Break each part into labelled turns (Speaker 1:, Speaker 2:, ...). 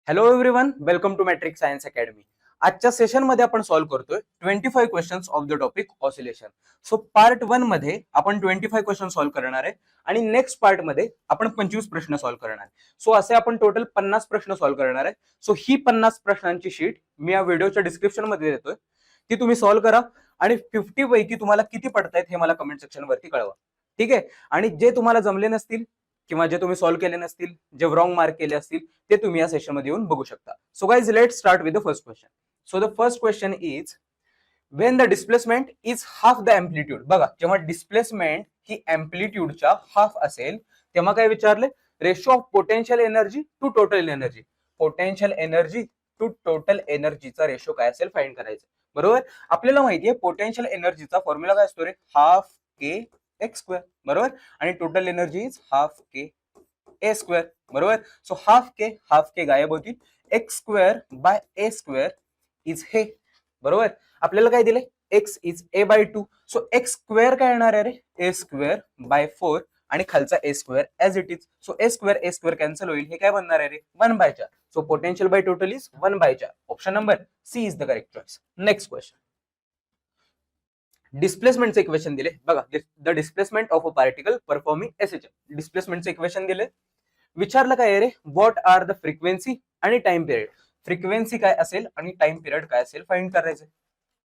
Speaker 1: Hello everyone, welcome to Matric Science Academy. आजच्या सेशनमध्ये आपण सॉल्व्ह करतोय 25 questions of the topic oscillation. So part 1 मध्ये आपण 25 क्वेश्चन सॉल्व्ह करणार आहे आणि नेक्स्ट पार्ट मध्ये आपण 25 प्रश्न सॉल्व्ह करणार आहे. सो असे आपण टोटल 50 प्रश्न सॉल्व्ह करणार आहे. सो ही 50 प्रश्नांची शीट मी या व्हिडिओच्या डिस्क्रिप्शन मध्ये देतोय. ती तुम्ही सॉल्व्ह करा आणि 50 पैकी तुम्हाला किती पडतायत हे मला कमेंट सेक्शन वरती कळवा. ठीक आहे. आणि जे तुम्हाला जमले नसतील किंवा जे तुम्ही सॉल्व्ह केले नसतील, जे रॉंग मार्क केले असतील, ते तुम्ही या सेशन मध्ये येऊन बघू शकता. So guys, let's start with the first question. So the first question is Wien the displacement is half the amplitude. बघा, जेव्हा डिस्प्लेसमेंट ही एम्प्लिट्यूडच्या हाफ असेल तेव्हा काय विचारले? Ratio of potential energy to total energy. Potential energy to total एनर्जीचा ratio काय असेल find करायचं. बरोबर. आपल्याला माहिती आहे पोटेन्शियल एनर्जीचा फॉर्म्युला काय असतो रे? Half K X square. बरोबर. आणि total energy is half K A square. बरोबर. सो हाफ के गायब होतील. X square by A square is हे. बरोबर. आपल्याला काय दिले? X is A by 2. So X square काय येणार आहे रे? ए स्क्वेअर बाय 4 आणि खालचा a square as it is. So a square cancel होईल. हे काय बनणार आहे रे? 1/4. So potential by total is 1/4. Option number C is the correct choice. Next question. डिस्प्लेसमेंटचे इक्वेशन दिले. बघा, the displacement of a particle performing SHM. डिस्प्लेसमेंटचे इक्वेशन दिले. विचारलं काय रे? व्हॉट आर द फ्रिक्वेन्सी आणि टाइम पिरियड. फ्रिक्वेन्सी काय असेल आणि टाइम पिरियड काय असेल फाइंड करायचं.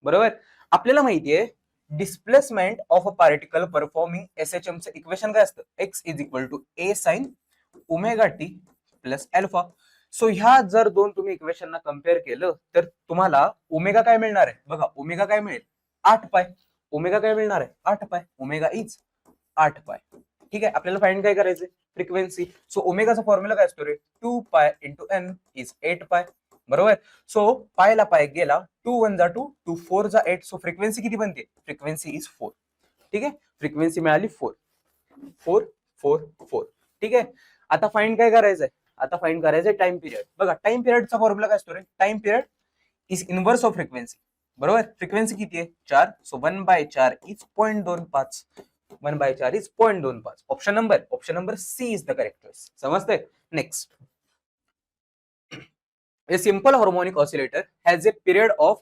Speaker 1: बरोबर. आपल्याला माहितीये displacement of a particle performing SHM चं इक्वेशन काय असतं? X is equal to A sine omega T plus alpha. So ह्या जर दोन तुम्ही इक्वेशनना कम्पेअर केलं तर तुम्हाला ओमेगा काय मिळणार आहे? बघा, ओमेगा काय मिळेल? 8 पाय. ओमेगा काय मिळणार आहे? 8 पाय. ओमेगा इज 8 पाय. ठीक आहे. आपल्याला फाइंड काय करायचंय? फ्रिक्वेन्सी. सो ओमेगाचा फॉर्म्युला काय असतो रे? 2 पाय इंटू एन इज 8 पाय. बरोबर. सो पायला पाय गेला, 2 1 जा 2, 2 4 जा 8. सो फ्रिक्वेन्सी किती बनते? Frequency is 4. ठीक आहे. फ्रिक्वेन्सी मिळाली 4 4 4 4. ठीक आहे. आता फाइंड काय करायचंय? आता फाइंड करायचंय टाइम पिरियड. बघा, टाइम पिरियडचा फॉर्म्युला काय असतो रे? Time period is inverse of frequency. बरोबर. फ्रिक्वेन्सी किती आहे? 4. So 1/4 is 0.25. 1/4 is 0.25. Option number C is the correct choice. समजते? Next. A simple harmonic oscillator has a period of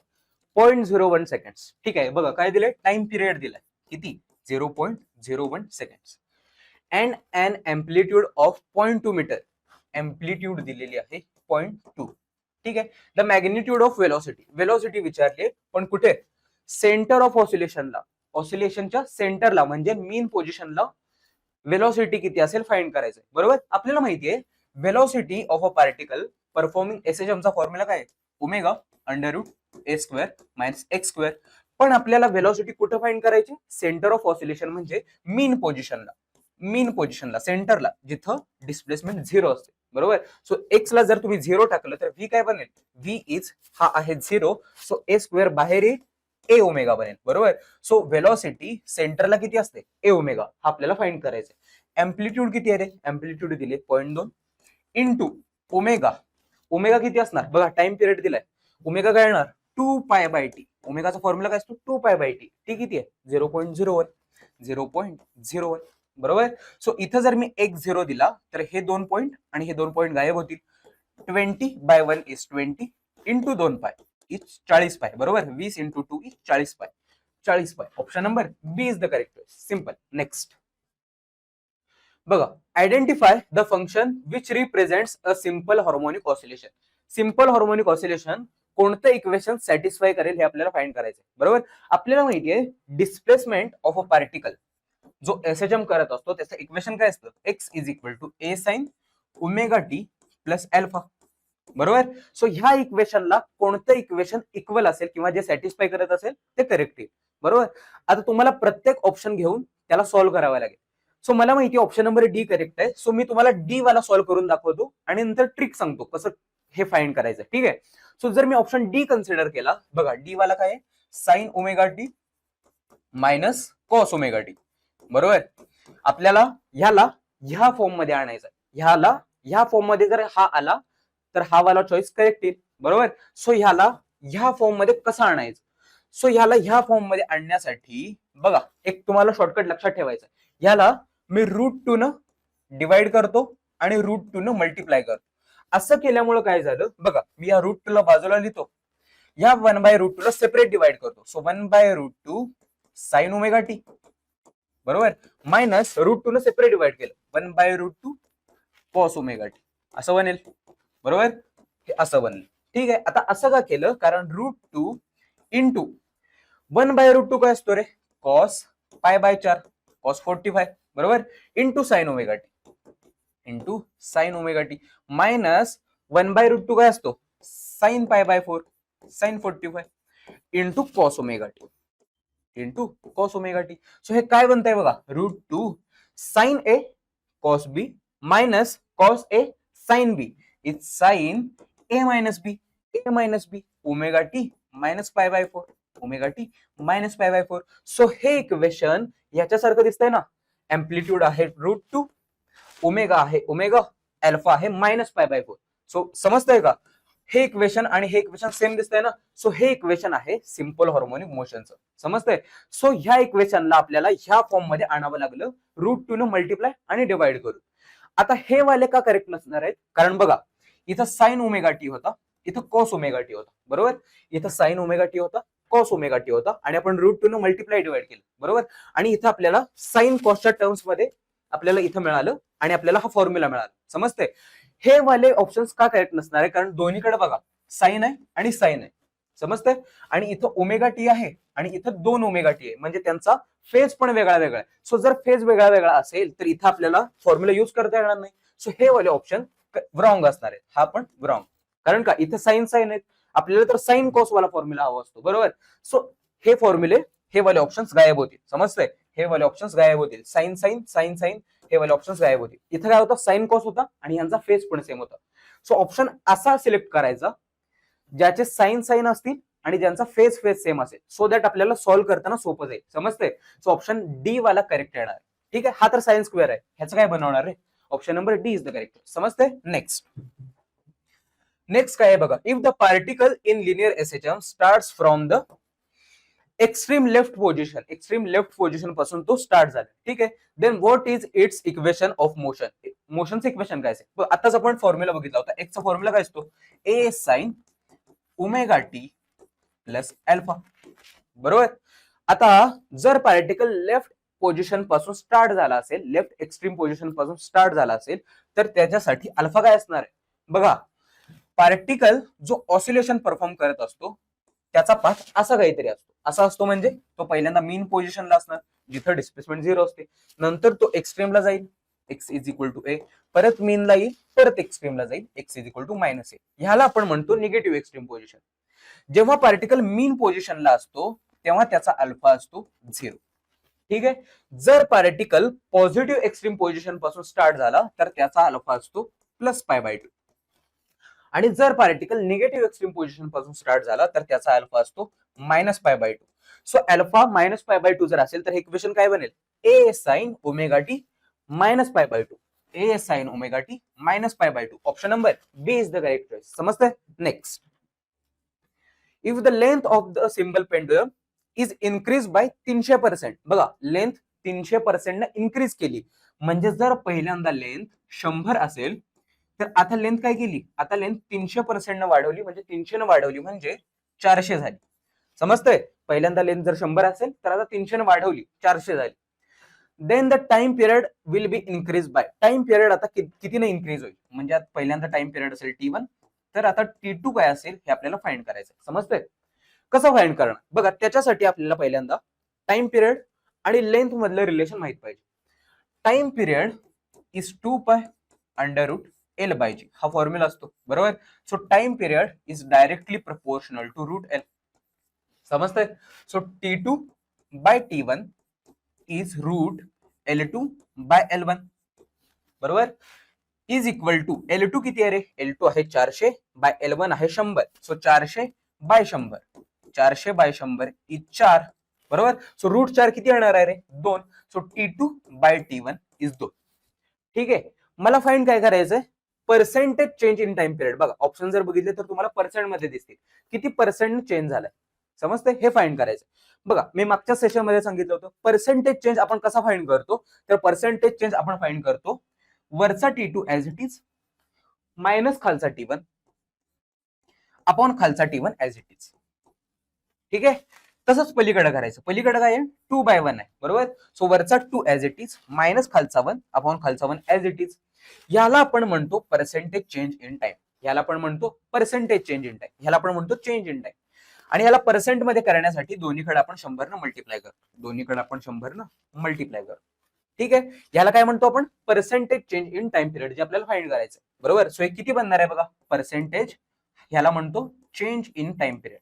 Speaker 1: 0.01 seconds. ठीक आहे. बघा काय दिले? टाइम पिरियड दिलाय. किती? 0.01 seconds. And an amplitude of 0.2 meter. Amplitude दिलेली आहे 0.2. ठीक आहे. The magnitude of velocity. Velocity विचारली, पण कुठे? Centre of ऑसिलेशनला. ऑसिलेशनच्या सेंटरला म्हणजे मीन पोझिशनला वेलॉसिटी किती असेल फाइंड करायचंय. बरोबर. आपल्याला माहितीये velocity of a particle performing एसएचएमचा फॉर्म्युला काय? Omega under root a square minus x square. पण आपल्याला वेलॉसिटी कुठे फाइंड करायची? सेंटर ऑफ ऑसिलेशन म्हणजे मीन पोझिशनला सेंटरला, जिथं डिस्प्लेसमेंट 0 असते. बरोबर. सो एक्स ला जर तुम्ही 0 टाकलं तर व्ही काय बनेल? व्ही इज हा आहे 0. सो ए स्क्वेअर बाहेर ए ओमेगा बनेल. बरोबर. सो वेलॉसिटी सेंटरला किती असते? ए ओमेगा. हा आपल्याला फाइंड करायचं. एम्प्लिट्यूड किती आहे रे? एम्प्लिट्यूड दिले 0.2 इंटू ओमेगा. ओमेगा किती असणार? बघा, टाइम पिरियड दिलाय. ओमेगा काय येणार? 2 पाय बाय टी. ओमेगाचा फॉर्म्युला काय असतो? 2 पाय बाय टी. टी किती आहे? 0.01. 0.01. बरोबर. सो इथं जर मी एक 0 दिला तर हे 2 पॉइंट आणि हे 2 पॉइंट गायब होतील. 20/1 इज 20 इंटू 2 पाय इज 40 पाय. बरोबर. 20 into 2 is 40 pi. 40 pi. Option number B is the correct choice. Simple. Next. बघा, identify the function which represents a simple harmonic oscillation. Simple harmonic oscillation कोणतं इक्वेशन सॅटिस्फाय करेल हे आपल्याला फाइंड करायचं. बरोबर. आपल्याला माहितीये डिस्प्लेसमेंट ऑफ अ पार्टिकल जो एसएचएम करत असतो त्याचं इक्वेशन काय असतं? X is equal to A sine omega T plus alpha. बरोबर. सो ह्या इक्वेशनला कोणतं इक्वेशन इक्वल असेल किंवा जे सॅटिस्फाय करत असेल ते करेक्ट येईल. बरोबर. आता तुम्हाला प्रत्येक ऑप्शन घेऊन त्याला सॉल्व्ह करावा लागेल. सो मला माहिती ऑप्शन नंबर डी करेक्ट आहे. सो मी तुम्हाला डी वाला सॉल्व्ह करून दाखवतो आणि नंतर ट्रिक सांगतो कसं हे फाइंड करायचं. ठीक आहे. सो जर मी ऑप्शन डी कन्सिडर केला, बघा डी वाला काय आहे? Sign omega t minus cos omega T. बरोबर. आपल्याला ह्याला ह्या फॉर्म मध्ये आणायचं. ह्या फॉर्म मध्ये जर हा आला तर हा वाला चॉईस करेक्ट येईल. बरोबर. सो ह्याला ह्या फॉर्म मध्ये कसं आणायचं? सो ह्याला ह्या फॉर्म मध्ये आणण्यासाठी बघा एक तुम्हाला शॉर्टकट लक्षात ठेवायचं. ह्याला मी रूट 2 न डिवाइड करतो आणि रूट 2 न मल्टिप्लाय करतो. असं केल्यामुळे काय झालं बघा, मी या रूट 2 ला बाजूला लिहितो, या 1/√2 ला सेपरेट डिवाइड करतो. सो 1/√2 साइन ओमेगा टी, बरोबर, मायनस √2 ने सेपरेट डिवाइड केलं, 1/√2 कॉस ओमेगा टी, असं बनेल, बरोबर, हे असं बनलं. ठीक आहे, आता असं का केलं, कारण √2 इंटू 1/√2 काय असतो रे, कॉस π/4, कॉस 45, बरोबर, into sine omega t, into sine omega t, minus 1/√2 काय असतो, sine π/4, sine 45, into cos omega t, into cos omega t. So हे काय बनतंय बघा, √2 sine a cos b minus cos a sine b is sine a minus b, a minus b, omega t minus π/4, omega t minus π/4. So हे equation याच्यासारखं दिसतंय ना, amplitude आहे √2, omega आहे ओमेगा, अल्फा आहे मायनस π/4. सो समजतंय का, हे इक्वेशन आणि हे इक्वेशन सेम दिसतंय ना. सो हे इक्वेशन आहे सिंपल हार्मोनिक मोशनचं, समजतंय. सो ह्या इक्वेशनला आपल्याला ह्या फॉर्म मध्ये आणावं लागलं, √2 न मल्टिप्लाय आणि डिवाइड करून. आता हे वाले का करेक्ट नसणार आहेत, कारण बघा इथं साइन ओमेगा टी होता, इथं कॉस ओमेगा टी होता, बरोबर, इथं साइन ओमेगा टी होता, कॉस ओमेगा टी होता, आणि आपण √2 न मल्टिप्लाय डिवाइड केलं, बरोबर, आणि इथं आपल्याला साइन कॉसच्या टर्म्स मध्ये आपल्याला इथं मिळालं आणि आपल्याला हा फॉर्म्युला मिळाला, समजतंय. हे वाले ऑप्शन्स का करेक्ट नसणार आहे, कारण दोन्हीकडे बघा साइन आहे आणि साइन आहे, समजतंय, आणि इथं ओमेगा टी आहे आणि इथं 2 ओमेगा टी आहे, म्हणजे त्यांचा फेज पण वेगळा वेगळा आहे. सो जर फेज वेगळा वेगळा असेल तर इथं आपल्याला फॉर्म्युला यूज करता येणार नाही. सो हे वाले ऑप्शन रॉंग असणार आहेत, हा पण रॉंग, कारण का इथं साइन साइन आहेत, आपल्याला तर साइन कॉस वाला फॉर्म्युला हवा असतो, बरोबर. सो हे फॉर्म्युले, हे वाले ऑप्शन्स गायब होतील, समजतंय, हे वाले ऑप्शन्स गायब होतील, साइन साइन साइन साइन, हे वाले ऑप्शन्स गायब होतील. इथं काय होतं, साइन कॉस होता आणि यांचा फेज पण सेम होता. सो ऑप्शन असा सिलेक्ट करायचा ज्याचे साइन साइन असतील आणि ज्यांचा फेज फेज सेम असेल, सो दॅट आपल्याला सॉल्व्ह करताना सोपं जाईल, समजतंय. सो ऑप्शन डी वाला करेक्ट येणार, ठीक आहे. हा तर साइन स्क्वेअर आहे, ह्याचं काय बनवणार रे, option number D is the correct, समजतंय. नेक्स्ट काय आहे बघा, if the particle in linear SHM starts from the extreme left position पासून तो स्टार्ट झाला, ठीक आहे, then what is its equation of motion. मोशनचं इक्वेशन काय असेल, आताच आपण फॉर्म्युला बघितला होता, एक्सचा फॉर्म्युला काय असतो, a sine omega T plus alpha, बरोबर. आता जर पार्टिकल लेफ्ट पोझिशन पासून स्टार्ट झाला असेल, लेफ्ट एक्स्ट्रीम पोझिशन पासून स्टार्ट झाला असेल, तर त्याच्यासाठी अल्फा काय असणार आहे बघा. पार्टिकल जो ऑसिलेशन परफॉर्म करत असतो त्याचा पाथ असा काहीतरी असतो, असा असतो म्हणजे तो पहिल्यांदा मीन पोझिशनला असणार जिथं डिस्प्लेसमेंट 0 असते, नंतर तो एक्स्ट्रीमला जाईल, x is equal to a, परत मीनला येईल, परत एक्स्ट्रीमला जाईल, x is equal to minus a. ह्याला आपण म्हणतो निगेटिव्ह एक्स्ट्रीम पोझिशन. जेव्हा पार्टिकल मीन पोझिशनला असतो तेव्हा त्याचा अल्फा असतो 0, ठीक आहे. जर पार्टिकल पॉझिटिव्ह एक्स्ट्रीम पोझिशन पासून स्टार्ट झाला तर त्याचा अल्फा असतो प्लस π/2, आणि जर पार्टिकल निगेटिव्ह एक्स्ट्रीम पोझिशन पासून स्टार्ट झाला तर त्याचा अल्फा असतो मायनस π/2. सो अल्फा मायनस π/2 जर असेल तर हे इक्वेशन काय बनेल, a sine omega t minus π/2, a sine omega t minus π/2. Option number B is the correct choice, समजतंय. Next, if the length of the simple pendulum is increase by 300%, बघा length 300% ने increase केली, म्हणजे जर पहिल्यांदा length 100 असेल तर आता लेंथ काय केली, आता लेंथ 300% न वाढवली, म्हणजे 300 न वाढवली म्हणजे 400 झाली, समजतंय. पहिल्यांदा लेंथ जर 100 असेल तर आता 300 न वाढवली 400 झाली. Then the time period will be increase by, time period आता कितीने इन्क्रीज होईल, म्हणजे आता पहिल्यांदा टाइम पिरियड असेल T1, तर आता T2 काय असेल हे आपल्याला फाइंड करायचं, समजतंय. कसं फाइंड करणार बघा, त्याच्यासाठी आपल्याला पहिल्यांदा टाइम पिरियड आणि लेंथ मधलं रिलेशन माहित पाहिजे. टाइम पिरियड इज 2π √L/G, हा फॉर्म्युला असतो, बरोबर. So time period is directly proportional to √L, समजतंय. सो T2/T1 इज √L2/L1, बरोबर, इज इक्वल टू L2 किती आहे रे, L2 आहे 400 बाय L1 आहे 100. सो 400/100, 400/100 इज 4, बरोबर. सो √4 किती येणार आहे रे, 2. सो T2/T1 इज 2, ठीक आहे. मला फाइंड काय करायचंय, percentage change in time period. बघा ऑप्शन जर बघितले तर तुम्हाला पर्सेंट मध्ये दिसतील, किती पर्सेंट चेंज झालाय, समजतंय. हे फाइंड करायचं. बघा मी मागच्या सेशन मध्ये सांगितलं होतं पर्सेंटेज चेंज आपण कसा फाइंड करतो, तर पर्सेंटेज चेंज आपण फाइंड करतो वरचा T2 as it is, minus खालचा T1 अपॉन खालचा T1 ऍज इट इज. ठीक आहे, तसंच पलीकडे करायचं. पलीकडे काय आहे 2/1 आहे बरोबर. सो वरचा 2 ऍज इट इज मायनस खालचा 1 अपॉन खालचा 1 ऍज इट इज. याला आपण म्हणतो पर्सेंटेज चेंज इन टाइम. याला आपण म्हणतो पर्सेंटेज चेंज इन टाइम. ह्याला आपण म्हणतो चेंज इन टाइम. आणि याला पर्सेंट मध्ये करण्यासाठी दोन्हीकडे आपण 100 न मल्टिप्लाय करतो. दोन्हीकडे आपण 100 न मल्टिप्लाय करतो. ठीक आहे, याला काय म्हणतो आपण percentage change in time period, जे आपल्याला फाइंड करायचं बरोबर. सो हे किती बनणार आहे बघा, पर्सेंटेज ह्याला म्हणतो change in time period.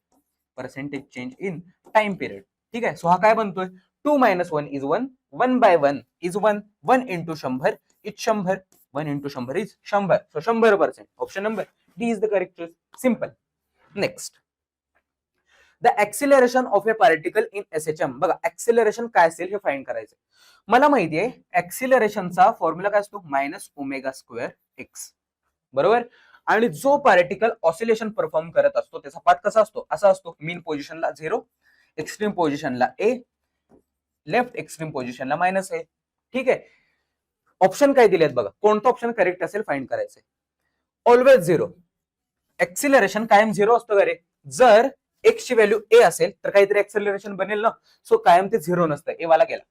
Speaker 1: Percentage change in time period. ठीक आहे, सो हा काय बनतोय 2 - 1 is 1, 1/1 is 1, 1 × 100 is 100, 1 × 100 is 100. So 100%. Option number D is the correct choice. Simple. Next, the acceleration of a particle in SHM. बघा acceleration काय असेल हे find करायचं. मला माहिती आहे ऍक्सिलरेशनचा फॉर्म्युला काय असतो -ω²x बरोबर. आणि जो पार्टिकल ऑसिलेशन परफॉर्म करत असतो त्याचा पाथ कसा असतो, असा असतो. मीन पोझिशनला 0, एक्स्ट्रीम पोझिशनला A, लेफ्ट एक्स्ट्रीम पोझिशनला -A. ठीक आहे, ऑप्शन काय दिलेत बघा, कोणतं ऑप्शन करेक्ट असेल फाइंड करायचंय. ऑलवेज 0. ऍक्सिलरेशन कायम 0 असतो का रे. जर x ची व्हॅल्यू A असेल तर काहीतरी ऍक्सिलरेशन बनेल ना. सो कायम ते 0 नसतं, A वाला गेला.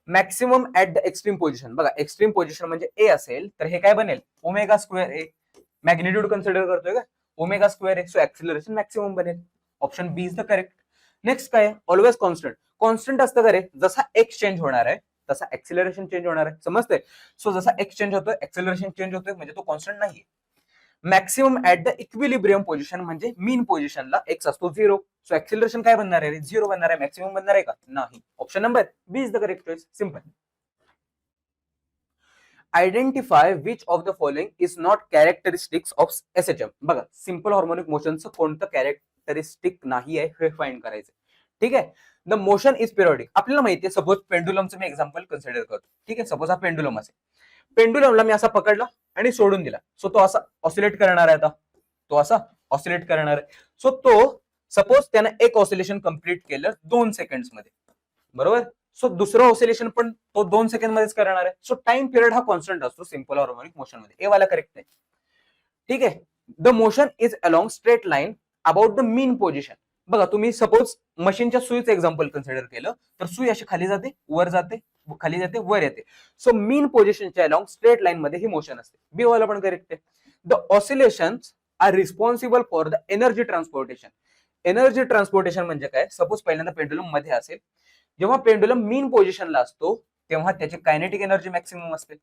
Speaker 1: Maximum at the extreme position. बघा एक्स्ट्रीम पोझिशन म्हणजे A असेल तर हे काय बनेल ω²A. मॅग्निट्यूड कन्सिडर करतोय का, ω²A. सो ऍक्सिलरेशन मॅक्सिमम बनेल. Option B is the correct. Next काय ऑलवेज कॉन्स्टंट. कॉन्स्टंट असतं का रे, जसा x चेंज होणार आहे तसा ऍक्सिलरेशन चेंज होणार आहे. समजतंय. सो जसा x चेंज होतोय ऍक्सिलरेशन चेंज होतोय, म्हणजे तो कॉन्स्टंट नाहीये. Maximum at the equilibrium position म्हणजे मीन पोझिशनला x असतो 0. सो ऍक्सिलरेशन काय बनणार आहे, 0 बनणार आहे. मॅक्सिमम बनणार आहे का, नाही. Option number B is the correct choice. Simple. Identify which of the following is not characteristics of SHM. बघा सिंपल हार्मोनिक मोशनचं कोणतं कॅरेक्टरिस्टिक नाही आहे हे फाइंड करायचं. ठीक आहे, द मोशन इज पिरियडिक. आपल्याला माहिती आहे, सपोज पेंडुलमचं मी एक्झाम्पल कन्सिडर करतो. ठीक आहे, सपोज हा पेंडुलम असेल. पेंडुलमला मी असा पकडला आणि सोडून दिला. सो तो असा ऑसिलेट करणार आहे. आता तो असा ऑसिलेट करणार आहे. सो तो सपोज त्यानं एक ऑसिलेशन कंप्लीट केलं 2 सेकंड्स मध्ये बरोबर. सो दुसरं ऑसिलेशन पण तो 2 सेकंड मध्येच करणार आहे. सो टाइम पिरियड हा कॉन्स्टंट असतो सिंपल हार्मोनिक मोशन मध्ये. ए वाला करेक्ट आहे. ठीक आहे, the motion is along straight line about the mean position. बघा तुम्ही सपोज मशीनच्या सुईचं एक्झाम्पल कन्सिडर केलं तर सुई अशी खाली जाते, वर जाते, खाली जाते, वर येते. सो मीन पोझिशनच्या अलॉंग स्ट्रेट लाईन मध्ये ही मोशन असते. बी वाला पण करेक्ट आहे. The oscillations are responsible for the energy transportation. Energy transportation म्हणजे काय, सपोज पहिल्यांदा पेंडुलम मध्ये असेल, जेव्हा पेंडुलम मीन पोझिशनला असतो तेव्हा त्याची कायनेटिक एनर्जी मॅक्सिमम असते.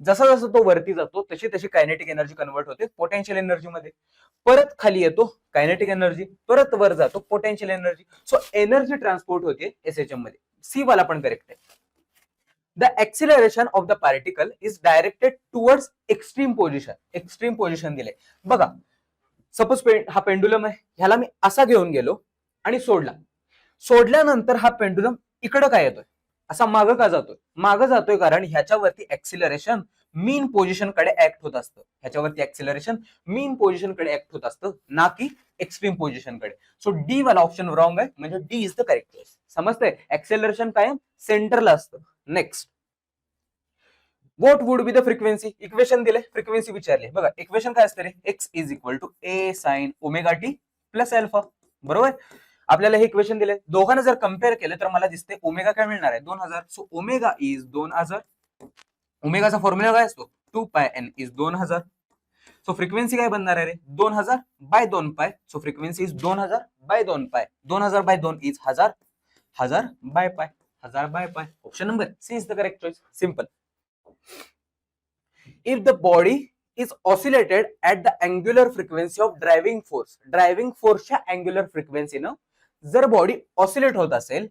Speaker 1: जसा जसा तो वरती जातो तशी तशी कायनेटिक एनर्जी कन्वर्ट होते पोटेन्शियल एनर्जी मध्ये. परत खाली येतो कायनेटिक एनर्जी, परत वर जातो potential energy. So energy transport होते SHM मध्ये. सी वाला पण करेक्ट आहे. The acceleration of the particle is directed towards extreme position. Extreme position दिले बघा. सपोज हा पेंडुलम आहे, ह्याला मी असा घेऊन गेलो आणि सोडला. सोडल्यानंतर हा पेंडुलम इकडं काय येतोय, असा मागं का जातोय. मागं जातोय कारण ह्याच्यावरती ऍक्सिलरेशन मीन पोझिशन कडे ऍक्ट होत असतं. ह्याच्यावरती ऍक्सिलरेशन मीन पोझिशन कडे ऍक्ट होत असतं, ना की एक्स्ट्रीम पोझिशन कडे. सो डी वाला ऑप्शन रॉंग आहे, म्हणजे D is the correct choice. समजतंय, ऍक्सिलरेशन कायम सेंटरला असतं. Next, what would be the frequency. Equation दिले, फ्रिक्वेन्सी विचारली. बघा इक्वेशन काय असतं रे, x is equal to a sin ω_t plus alpha बरोबर. आपल्याला हे इक्वेशन दिले, दोघांना जर कम्पेअर केलं तर मला दिसते ओमेगा काय मिळणार आहे 2000. So omega is 2000. ओमेगाचा फॉर्म्युला काय असतो 2πn इज 2000. सो फ्रिक्वेन्सी काय बनणार आहे रे 2000/2π. So frequency is 2000/2π. 2000/2 is 1000. 1000/π. 1000/π. Option number C is the correct choice. Simple. If the body is oscillated at the angular frequency of driving force. Driving फोर्सच्या angular फ्रिक्वेन्सीनं जर body oscillate होत असेल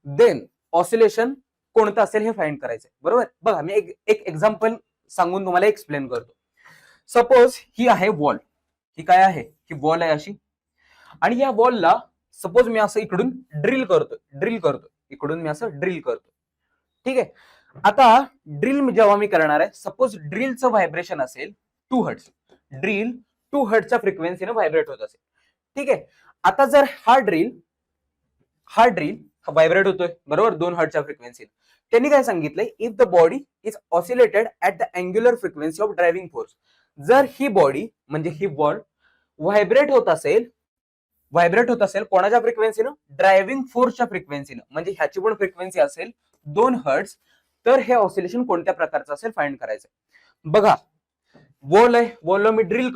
Speaker 1: then oscillation कोणतं असेल हे फाइंड करायचंय बरोबर. बघा मी एक एक्झाम्पल सांगून तुम्हाला एक्सप्लेन करतो. सपोज ही आहे वॉल. ही काय आहे, ही वॉल आहे अशी. आणि या वॉलला सपोज मी असं इकडून ड्रिल करतोय इकडून मी असं ड्रिल करतो. ठीक आहे, आता ड्रिल जेव्हा मी करणार आहे, सपोज ड्रिलचं व्हायब्रेशन असेल 2 हर्ट्झ. ड्रिल 2 हर्ट्झच्या फ्रिक्वेन्सीने व्हायब्रेट होत असेल. ठीक आहे, आता जर हा ड्रिल व्हायब्रेट होतोय बरोबर 2 हर्ट्झच्या फ्रिक्वेन्सीने. त्यांनी काय सांगितलंय, if the body is oscillated at the angular frequency of driving force. जर ही बॉडी म्हणजे ही बॉल व्हायब्रेट होत असेल कोणाच्या फ्रिक्वेन्सीनं, ड्रायव्हिंग फोर्सच्या फ्रिक्वेन्सीनं, म्हणजे ह्याची पण फ्रिक्वेन्सी असेल 2 हर्ट्ज, तर हे ऑसिलेशन कोणत्या प्रकारचं असेल फाइंड करायचं. बघा बॉल आहे, बॉलला मी ड्रिल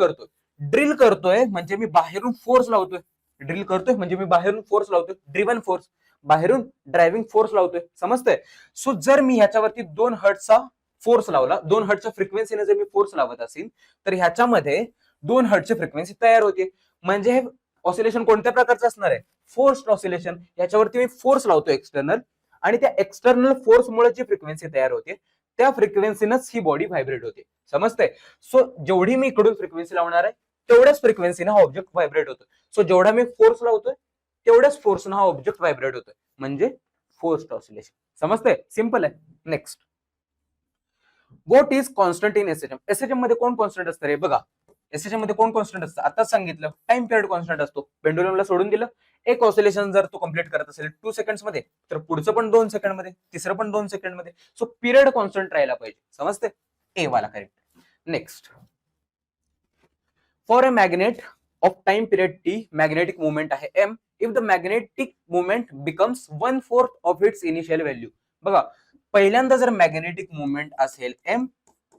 Speaker 1: करतोय म्हणजे मी बाहेरून फोर्स लावतोय, ड्रिव्हन फोर्स, बाहेरून ड्रायव्हिंग फोर्स लावतोय, समजतंय. सो जर मी ह्याच्यावरती 2 हर्ट्जचा फोर्स लावला, 2 हर्ट्जच्या फ्रिक्वेन्सीने जर मी फोर्स लावत असेल, तर ह्याच्यामध्ये 2 हर्ट्जची फ्रिक्वेन्सी तयार होते. म्हणजे हे ऑसिलेशन कोणत्या प्रकारचं असणार आहे, फोर्स्ड ऑसिलेशन. याच्यावरती मी फोर्स लावतो एक्सटर्नल, आणि त्या एक्सटर्नल फोर्समुळे जी फ्रिक्वेन्सी तयार होते त्या फ्रिक्वेन्सीनच ही बॉडी व्हायब्रेट होते, समजतंय. सो जेवढी मी इकडून फ्रिक्वेन्सी लावणार आहे तेवढ्याच फ्रिक्वेन्सीने हा ऑब्जेक्ट व्हायब्रेट होतो. सो जेवढा मी फोर्स लावतोय तेवढ्याच फोर्सनं हा ऑब्जेक्ट व्हायब्रेट होतोय, म्हणजे फोर्स्ड ऑसिलेशन, समजतंय. सिंपल आहे. Next, what is constant in SHM. SHM मध्ये कोण कॉन्स्टंट असतं रे? बघा एसएचएम मध्ये कोण कॉन्स्टंट असतं, आताच सांगितलं, टाइम पिरियड कॉन्स्टंट असतो. पेंडुलमला सोडून दिलं, एक ऑसिलेशन जर तो कंप्लीट करत असेल 2 सेकंड्स मध्ये, तर पुढचं पण 2 सेकंड मध्ये, तिसरं पण 2 सेकंड मध्ये. सो पिरियड कॉन्स्टंट राहायला पाहिजे, समजते. ए वाला correct. Next, for a magnet of time period T, magnetic movement आहे M, if the magnetic movement becomes 1/4 of its initial value. बघा पहिल्यांदा जर मॅग्नेटिक मुवमेंट असेल एम,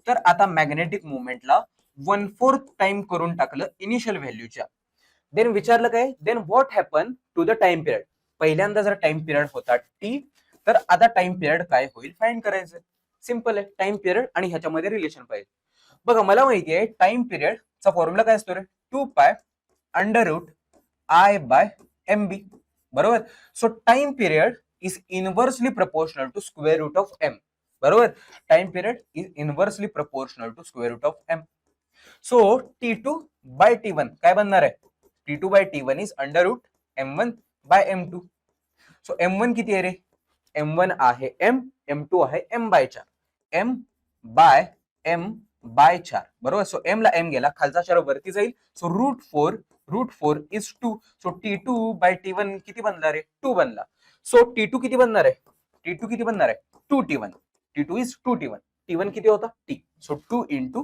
Speaker 1: तर आता मॅग्नेटिक मुवमेंटला 1/4 टाइम करून टाकलं इनिशियल व्हॅल्यूच्या. देन विचारलं काय, then what happen to the time period. पहिल्यांदा जर टाइम पिरियड होता टी, तर आता टाइम पिरियड काय होईल फाइंड करायचं. सिंपल आहे, टाइम पिरियड आणि ह्याच्यामध्ये रिलेशन पाहिजे. बघा मला माहिती आहे टाइम पिरियडचा फॉर्म्युला काय असतो रे, 2π √I/mb, बरोबर. So time period is inversely proportional to square root of M, बरोबर. Time period is inversely proportional to square root of M. So T2/T1 काय बनणार आहे, T2/T1 is √M1/M2. So M1 किती आहे रे, M1 आहे M, M2 आहे M/4, M/M/4, बरोबर. So M ला M गेला, खालचा 4 वरती जाईल. So √4 is 2. सो T2/T1 किती बनला रे, 2 बनला. सो T2 किती बनणार आहे, 2T1. T2 is 2T1. T1 किती होता, T. So 2 into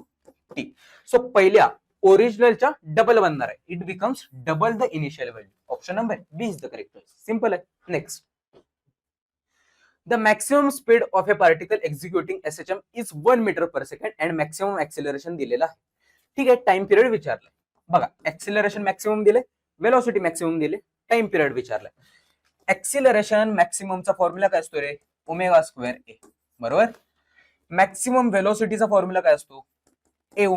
Speaker 1: T. So पहिल्या ओरिजिनलच्या डबल बनणार आहे, it becomes double the initial value. Option number B is the correct choice. Simple आहे. Next, the maximum speed of a particle executing SHM is 1 metre per second and maximum acceleration दिलेला आहे. ठीक आहे, time period विचारलाय. बघा acceleration maximum दिले, velocity maximum दिले, time period विचारलाय. ऍक्सिलरेशन मॅक्सिममचा फॉर्म्युला काय असतो रे, ω² ए, बरोबर. मॅक्सिमम वेलोसिटीचा फॉर्म्युला काय असतो, A ω,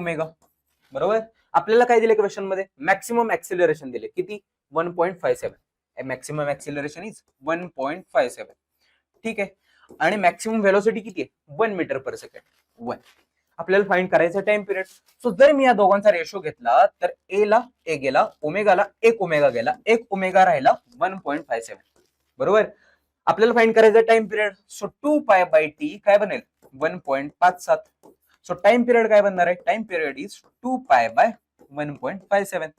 Speaker 1: बरोबर. आपल्याला काय दिले क्वेश्चन मध्ये, मॅक्सिमम ऍक्सिलरेशन दिले, किती, 1.57. Maximum acceleration is 1.57. ठीक आहे, आणि मॅक्सिमम व्हेलॉसिटी किती आहे, 1 मीटर पर सेकंड, 1. आपल्याला फाइंड करायचं टाइम पिरियड. सो जर मी या दोघांचा रेशो घेतला, तर ए ला ए गेला, ओमेगाला 1 ओमेगा गेला, 1 ओमेगा राहिला 1.57, बरोबर. आपल्याला फाइंड करायचं टाइम पिरियड. सो 2π/T काय बनेल, 1.57. सो टाइम पिरियड काय बनणार आहे, टाइम पिरियड इज 2π/1.57,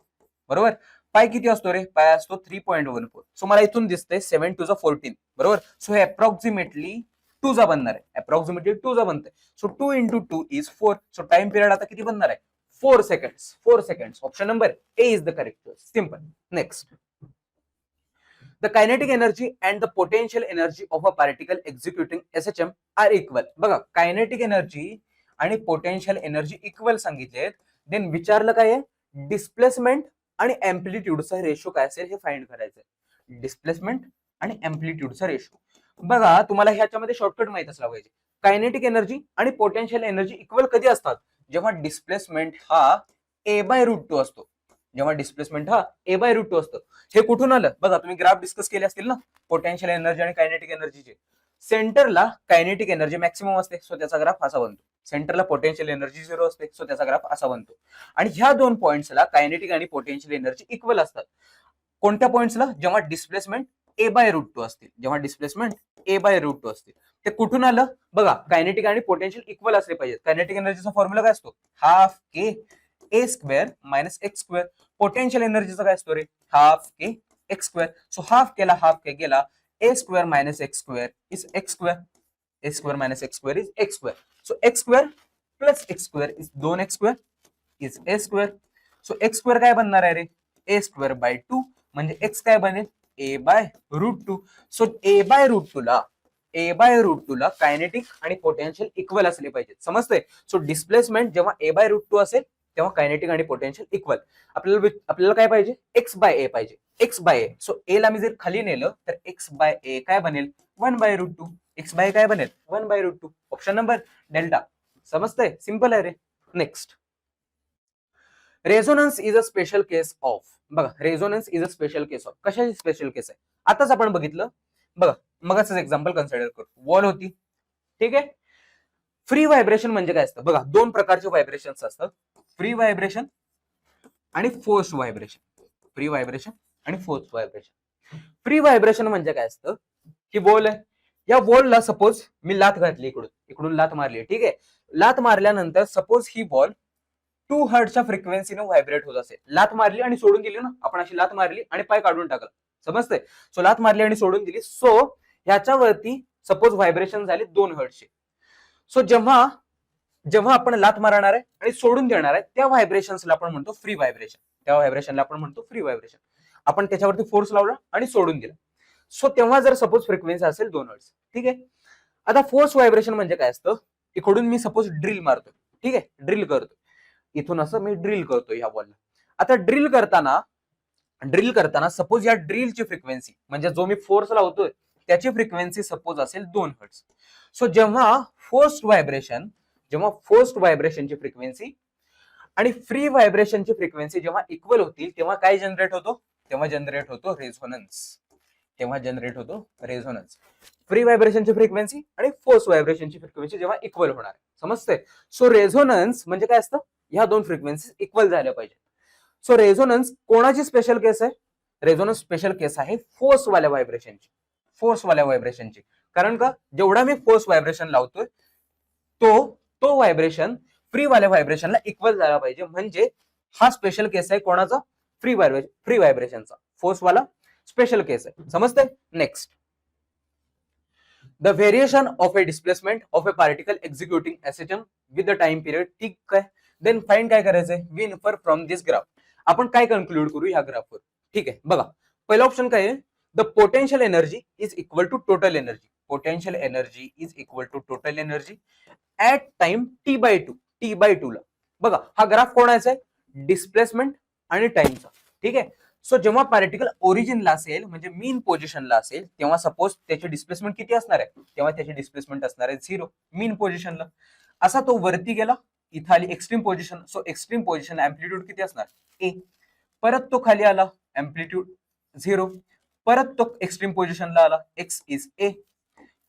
Speaker 1: बरोबर. पाय किती असतो रे, पाय असतो 3.14. सो मला इथून दिसतंय 7 to the 14, बरोबर. सो हे अप्रॉक्सिमेटली 2 चा बनणार आहे, अप्रॉक्सिमेटली 2 चा बनतंय. So 2 into 2 is 4. So time period आता किती बनणार आहे, 4 seconds. 4 seconds. Option number A is the correct choice. Simple. Next, the kinetic energy and the potential energy of a particle executing SHM are equal. बघा kinetic energy आणि potential energy equal सांगितलेत. Then विचारलं काय आहे, displacement आणि अँप्लिट्यूडचा ratio काय असेल हे फाइंड करायचंय. डिस्प्लेसमेंट आणि अँप्लिट्यूडचा रेशो. बघा तुम्हाला ह्याच्यामध्ये शॉर्टकट माहित असला पाहिजे. कायनेटिक एनर्जी आणि पोटेन्शियल एनर्जी इक्वल कधी असतात, जेव्हा डिस्प्लेसमेंट हा a/√2 असतो. जेव्हा डिस्प्लेसमेंट हा a/√2 असतो. हे कुठून आलं बघा, तुम्ही ग्राफ डिस्कस केले असतील ना, पोटेन्शियल एनर्जी आणि कायनेटिक एनर्जीचे. सेंटरला कायनेटिक एनर्जी मॅक्सिमम असते, सो त्याचा ग्राफ असा बनतो. सेंटरला पोटेन्शियल एनर्जी 0 असते, सो त्याचा ग्राफ असा बनतो. आणि ह्या दोन पॉइंट्सला कायनेटिक आणि पोटेन्शियल एनर्जी इक्वल असतात. कोणत्या पॉइंट्सला, जेव्हा डिस्प्लेसमेंट a/√2 असतील, जेव्हा डिस्प्लेसमेंट a/√2 असतील. ते कुठून आलं बघा, कायनेटिक आणि पोटेन्शियल इक्वल असले पाहिजेत. कायनेटिक एनर्जीचा फॉर्म्युला काय असतो, ½ k a² - x². पोटेन्शियल एनर्जीचा काय असतो रे, ½ k x². सो ½ केला, ½ k गेला, a² - x² is x². a² - x² is x². So x² + x² is 2x². Is a square. So X square काय बनणार आहे रे, ए स्क्वेअर बाय 2 म्हणजे एक्स काय बनेल A by root 2. So A by root 2 ला kinetic आणि potential equal असले पाहिजे. समजतंय. सो डिस्प्लेसमेंट जेव्हा ए बाय रूट 2 असेल तेव्हा कायनेटिक आणि पोटेन्शियल इक्वल. आपल्याला काय पाहिजे, एक्स बाय ए पाहिजे, एक्स बाय ए. सो ए ला मी जर खाली नेलं तर एक्स बाय ए काय बनेल 1 बाय रूट 2. एक्स बाय काय बनेल 1 by root 2. Option number delta. समजतंय, सिंपल आहे रे. Next, resonance is a special case of. बघा, resonance is a special case of. कशाची स्पेशल केस आहे आताच आपण बघितलं. बघा मगाच एक्झाम्पल कन्सिडर करू. वॉल होती, ठीक आहे. फ्री व्हायब्रेशन म्हणजे काय असतं बघा, दोन प्रकारचे व्हायब्रेशन्स असतात, फ्री व्हायब्रेशन आणि फोर्स व्हायब्रेशन. फ्री व्हायब्रेशन आणि फोर्स व्हायब्रेशन. फ्री व्हायब्रेशन म्हणजे काय असतं, ही बॉल आहे, या बॉलला सपोज मी लात घातली, इकडून लात मारली, ठीक आहे. लात मारल्यानंतर सपोज ही बॉल 2 हर्ट्झच्या फ्रिक्वेन्सीने व्हायब्रेट होत असेल. लात मारली आणि सोडून दिली ना, आपण अशी लात मारली आणि पाय काढून टाकला. समजतंय. सो लात मारली आणि सोडून दिली. सो ह्याच्यावरती सपोज व्हायब्रेशन झाले 2 हर्ट्झचे. सो जेव्हा आपण लात मारणार आहे आणि सोडून देणार आहे त्या व्हायब्रेशन्सला आपण म्हणतो फ्री व्हायब्रेशन. त्या व्हायब्रेशनला आपण म्हणतो फ्री व्हायब्रेशन. आपण त्याच्यावरती फोर्स लावला आणि सोडून दिला. सो तेव्हा जर सपोज फ्रिक्वेन्सी असेल 2 हर्ट्झ, ठीक आहे. आता फोर्स व्हायब्रेशन म्हणजे काय असतं, इकडून मी सपोज ड्रिल मारतो, ठीक आहे, ड्रिल करतो, इथून असं मी ड्रिल करतो ह्या बॉलला. आता ड्रिल करताना सपोज या ड्रिलची फ्रिक्वेन्सी म्हणजे जो मी फोर्स लावतोय त्याची फ्रिक्वेन्सी सपोज असेल 2 हर्ट्झ. सो जेव्हा फोर्स्ड व्हायब्रेशनची फ्रिक्वेन्सी आणि फ्री व्हायब्रेशनची फ्रिक्वेन्सी जेव्हा इक्वल होतील तेव्हा काय जनरेट होतो, तेव्हा जनरेट होतो रेझोनन्स. फ्री व्हायब्रेशनची फ्रिक्वेन्सी आणि फोर्स व्हायब्रेशनची फ्रिक्वेन्सी जेव्हा इक्वल होणार. समजतंय. सो रेझोनन्स म्हणजे काय असतं, ह्या दोन फ्रिक्वेन्सी इक्वल झाल्या पाहिजे. सो रेझोनन्स कोणाची स्पेशल केस आहे, रेझोनन्स स्पेशल केस आहे फोर्सवाल्या व्हायब्रेशनची. कारण का, जेवढा मी फोर्स व्हायब्रेशन लावतोय तो व्हायब्रेशन फ्री वाल्या व्हायब्रेशनला इक्वल झाला पाहिजे. म्हणजे हा स्पेशल केस आहे कोणाचा, फ्री व्हायब्रेशनचा. फोर्स वाला स्पेशल केस आहे. समजतंय. Next, the variation of a displacement of a particle executing SHM with the time period. ठीक आहे. देन फाइंड काय करायचंय, we infer from this graph. आपण काय कन्क्लूड करू ह्या ग्राफवर. ठीक आहे. बघा, पहिला ऑप्शन काय आहे, the potential energy is equal to total energy. Potential energy is equal to total energy at time t/2 ला. बघा, हा ग्राफ कोणाचा आहे, डिस्प्लेसमेंट आणि टाइमचा. ठीक आहे. सो जेव्हा पार्टिकल ओरिजिनला असेल म्हणजे मीन पोझिशनला असेल तेव्हा सपोज त्याची डिस्प्लेसमेंट किती असणार आहे, तेव्हा त्याची डिस्प्लेसमेंट असणार आहे 0 मीन पोझिशनला. असा तो वरती गेला, इथं आली extreme position. So extreme position amplitude किती असणार ए. परत तो खाली आला, अँप्लिट्यूड 0. परत तो एक्स्ट्रीम पोझिशनला आला, एक्स इज ए.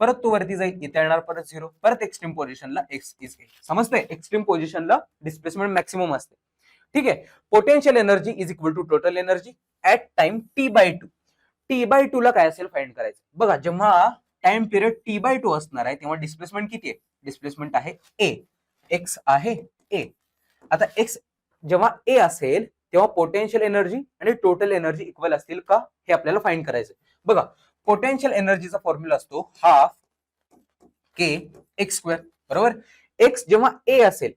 Speaker 1: परत तो वरती जाईल, इथे येणार परत 0. परत एक्स्ट्रीम पोझिशनला एक्स इज ए. समजतंय. एक्स्ट्रीम पोझिशनला डिस्प्लेसमेंट मॅक्सिमम असते. ठीक आहे. Potential energy is equal to total energy at time t/2 ला काय असेल फाइंड करायचं. बघा, जेव्हा टाइम पिरियड t/2 असणार आहे तेव्हा डिस्प्लेसमेंट किती आहे, डिस्प्लेसमेंट आहे ए, एक्स आहे ए. आता एक्स जेव्हा ए असेल तेव्हा पोटेन्शियल एनर्जी आणि टोटल एनर्जी इक्वल असतील का हे आपल्याला फाइंड करायचं. बघा, पोटेन्शियल एनर्जीचा फॉर्म्युला असतो हाफ के एक्स स्क्वेअर. बरोबर. एक्स जेव्हा ए असेल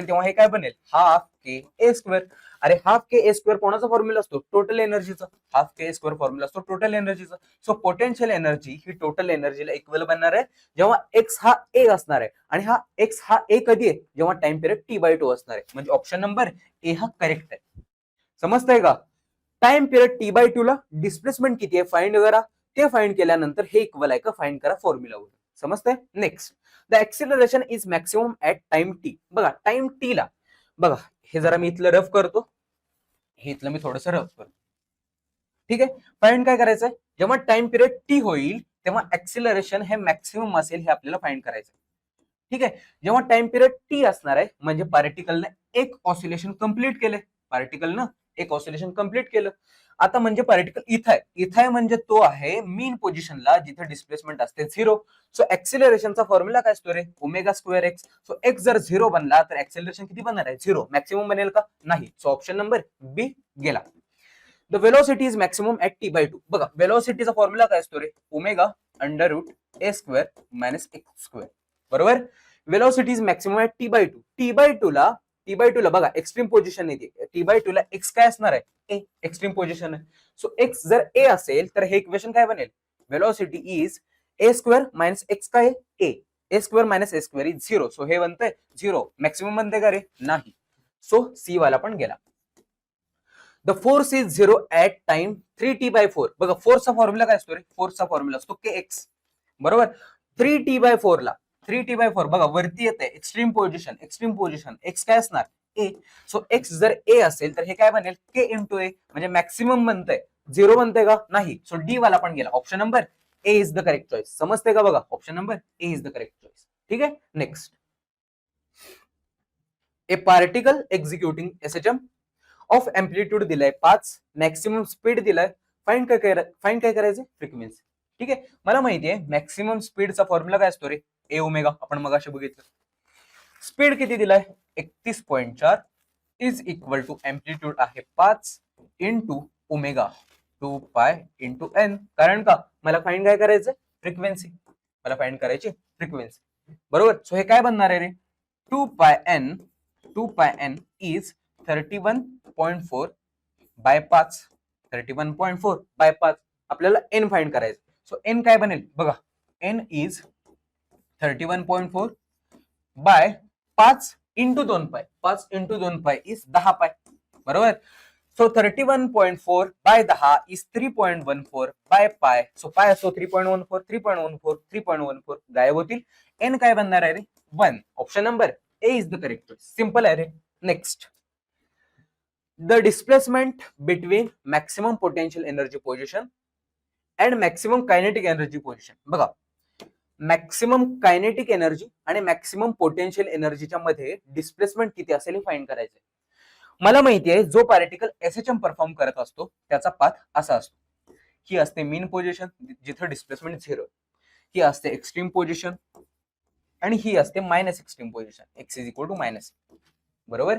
Speaker 1: तेव्हा हे काय बनेल, हाफ के ए स्क्वेअर. अरे हाफ के ए स्क्वेअर कोणाचा फॉर्म्युला असतो, total एनर्जीचा. Half K A square formula असतो टोटल एनर्जीचा. सो पोटेन्शियल एनर्जी ही टोटल एनर्जीला इक्वल बनणार आहे जेव्हा एक्स हा ए असणार आहे. आणि हा एक्स हा ए कधी आहे, जेव्हा टाइम पिरियड t/2 असणार आहे. म्हणजे ऑप्शन नंबर ए हा करेक्ट आहे. समजतंय का. टाइम पिरियड t/2 ला डिस्प्लेसमेंट किती आहे फाइंड करा. ते फाइंड केल्यानंतर हे इक्वल आहे का फाइंड करा फॉर्म्युलावर. समजतंय. Next, the acceleration is maximum at time T. बघा, टाइम टी ला बघा, हे जरा मी इथलं रफ करतो, हे इथलं मी थोडंसं रफ करतो. ठीक आहे. फाइंड काय करायचंय, जेव्हा टाइम पिरियड टी होईल तेव्हा एक्सिलरेशन हे मॅक्सिमम असेल हे आपल्याला फाइंड करायचं. ठीक आहे. जेव्हा टाइम पिरियड टी असणार आहे म्हणजे पार्टिकलने एक ऑसिलेशन कंप्लीट केलं. आता म्हणजे पार्टिकल इथं म्हणजे तो आहे मीन पोझिशनला जिथे डिस्प्लेसमेंट असते 0. सो एक्सिलरेशनचा फॉर्म्युला काय असतो रे, omega square X. So X जर 0 बनला तर एक्सिलरेशन किती बनणार आहे, 0. मॅक्सिमम बनेल का, नाही. सो ऑप्शन नंबर बी गेला. The velocity is maximum at t/2. बघा, वेलोसिटीचा फॉर्म्युला काय असतो रे, omega under root a square minus x square. बरोबर. Velocity is maximum at t/2. t/2 ला T/2 ला बघा एक्स्ट्रीम पोझिशन येते, T/2 ला x काय असणार आहे, a एक्स्ट्रीम पोझिशन आहे. सो x जर a असेल तर हे इक्वेशन काय बनेल, velocity is a square minus x काय a, a square minus a square is 0. So हे बनतंय 0. मॅक्सिमम बनते का रे, नाही. सो C वाला पण गेला. The force is 0 at time 3t/4. बघा फोर्सचा फॉर्म्युला काय असतो रे, फोर्सचा फॉर्म्युला असतो kx, बरोबर. 3t/4 ला 3t/4 बघा वरती येते एक्स्ट्रीम पोझिशन x काय असणार a. सो x जर a असेल तर हे काय बनेल k इंटू a, म्हणजे मॅक्सिमम बनतंय 0 बनतंय का, नाही. सो डी वाला पण गेला. Option number A is the correct choice. समजते का, बघा option number A is the correct choice. ठीक आहे. Next, A particle executing SHM of amplitude दिलाय 5, मॅक्सिमम स्पीड दिलाय, फाइंड काय करायचं, फ्रिक्वेन्सी. ठीक आहे. मला माहिती आहे मॅक्सिमम स्पीडचा फॉर्म्युला काय असतो रे, ए ओमेगा. आपण मगाशी बघितलं. स्पीड किती दिलाय 31.4 इज इक्वल टू एम्प्लिट्यूड आहे 5 into omega 2 pi into N. कारण का मला फाइंड काय करायचं, फ्रिक्वेन्सी. मला फाइंड करायची फ्रिक्वेन्सी, बरोबर. सो हे काय बनणार आहे रे, 2 पाय एन इज 31.4 बाय 5. 31.4 बाय 5 आपल्याला एन फाइंड करायचं. सो एन काय बनेल बघा, एन इज 31.4 बाय 5 इंटू 2 पाय. 5 इंटू 2 पाय इज 10 पाय, बरोबर. So 31.4 by 10 is 3.14 by pi. So pi असतो 3.14 गायब होतील. एन काय बनणार आहे रे, 1. Option number A is the correct choice. Simple आहे रे. Next, the displacement between maximum potential energy position and maximum kinetic energy position. बघा मॅक्सिमम कायनेटिक एनर्जी आणि मॅक्सिमम पोटेन्शियल एनर्जीच्या मध्ये डिस्प्लेसमेंट किती असेल हे फाइंड करायचंय. मला माहिती आहे जो पार्टिकल एसएचएम परफॉर्म करत असतो त्याचा पाथ असा असतो. ही असते मीन पोझिशन जिथे डिस्प्लेसमेंट 0, ही असते एक्स्ट्रीम पोझिशन आणि ही असते minus extreme position. X is equal to minus, बरोबर.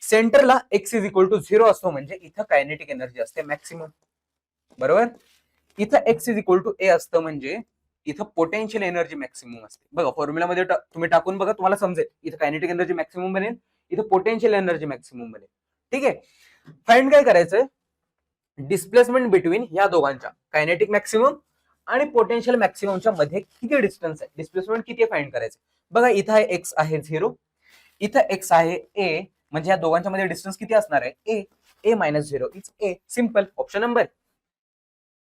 Speaker 1: सेंटरला एक्स इज इक्वल टू 0 असतो म्हणजे इथं कायनेटिक एनर्जी असते मॅक्सिमम, बरोबर. इथं एक्स इज इक्वल टू ए असतं म्हणजे इथं पोटेन्शियल एनर्जी मॅक्सिमम असते. बघा फॉर्म्युलामध्ये तुम्ही टाकून बघा, तुम्हाला समजेल. इथं कायनेटिक एनर्जी मॅक्सिमम बनेल, इथं पोटेन्शियल एनर्जी मॅक्सिमम बनेल. ठीक आहे. फाइंड काय करायचंय, डिस्प्लेसमेंट बिटवीन या दोघांच्या कायनेटिक मॅक्सिमम आणि पोटेन्शियल मॅक्सिममच्या मध्ये किती डिस्टन्स आहे, डिस्प्लेसमेंट किती फाइंड करायचं. बघा इथं आहे एक्स आहे 0, इथं एक्स आहे ए, म्हणजे या दोघांच्या मध्ये डिस्टन्स किती असणार आहे, A minus 0 is A. Simple. Option number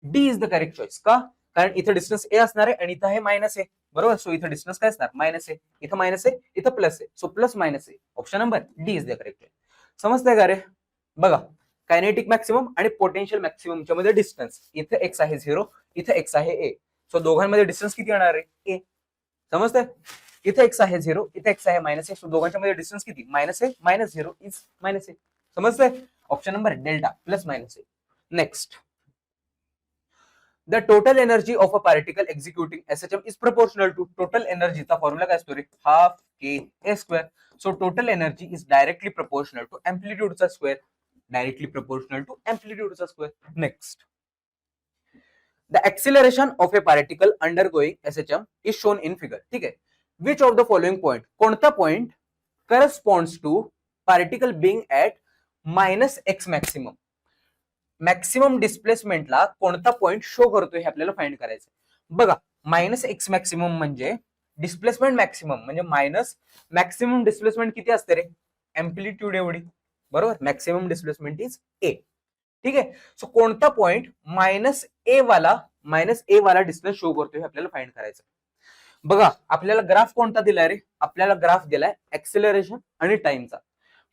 Speaker 1: D is the correct choice. का, कारण इथं डिस्टन्स ए असणार आहे आणि इथं आहे मायनस ए, बरोबर. सो इथं डिस्टन्स काय असणार, मायनस ए. इथं मायनस ए, इथं plus A. So plus minus A. Option number D is the correct choice. समजतंय का रे. बघा कायनेटिक मॅक्सिमम आणि पोटेन्शियल मॅक्सिममच्या मध्ये डिस्टन्स, इथं एक्स आहे 0, इथं एक्स आहे ए. सो दोघांमध्ये डिस्टन्स किती येणार आहे, ए. समजतंय. इथं एक्स आहे 0, इथं एक्स आहे मायनस ए. सो दोघांच्या मध्ये डिस्टन्स किती, minus A minus 0 is minus A. समजतंय. Option number delta plus minus A. Next, the total energy of a particle executing SHM is proportional to. Total एनर्जीचा formula काय असतो रे, half K A square. So total energy is directly proportional to एम्प्लिट्यूडचा square. Directly proportional to एम्प्लिट्यूडचा square. Next, the acceleration of a particle undergoing SHM is shown in figure. ठीक आहे. Which of the following point, कोणता point corresponds to particle being at minus X maximum. Maximum डिस्प्लेसमेंटला कोणता point show करतोय हे आपल्याला find करायचं. बघा मायनस एक्स मॅक्सिमम म्हणजे डिस्प्लेसमेंट मॅक्सिमम म्हणजे मायनस मॅक्सिमम डिस्प्लेसमेंट किती असते रे, एम्प्लिट्यूड एवढी, बरोबर. Maximum displacement is A. ठीक आहे. सो कोणता पॉइंट मायनस ए वाला डिस्टन्स शो करतोय हे आपल्याला फाइंड करायचं. बघा आपल्याला ग्राफ कोणता दिलाय रे, आपल्याला ग्राफ दिलाय एक्सेलरेशन आणि टाइमचा.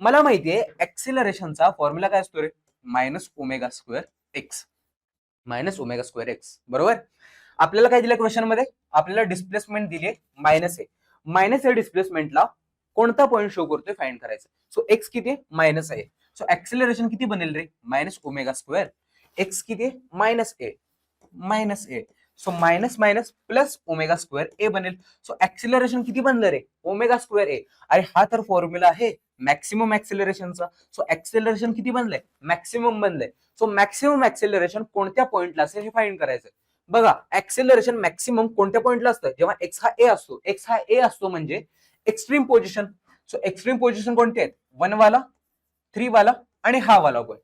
Speaker 1: मला माहितीये एक्सेलरेशनचा फॉर्म्युला काय असतो रे, मायनस ओमेगा स्क्वेअर एक्स. बरोबर. आपल्याला काय दिलं क्वेश्चन मध्ये, आपल्याला डिस्प्लेसमेंट दिली मायनस ए. मायनस ए डिस्प्लेसमेंटला कोणता पॉइंट शो करतोय फाइंड करायचं. सो एक्स किती, मायनस आहे. सो एक्सेलरेशन किती बनेल रे, मायनस ओमेगा स्क्वेअर एक्स किती, minus A. So minus minus plus omega square A बनेल. सो एक्सेलरेशन किती बनलं रे, ओमेगा स्क्वेअर ए. अरे हा तर फॉर्म्युला आहे मॅक्सिमम एक्सेलरेशनचा. सो एक्सेलरेशन किती बनलंय, मॅक्सिमम बनलंय. सो मॅक्सिमम एक्सेलरेशन कोणत्या पॉइंटला असेल हे फाइंड करायचं. बघा एक्सेलरेशन मॅक्सिमम कोणत्या पॉइंटला असतं, जेव्हा एक्स हा ए असतो म्हणजे extreme position. So extreme position कोणते आहेत? 1 वाला, 3 वाला आणि हा वाला पॉईंट.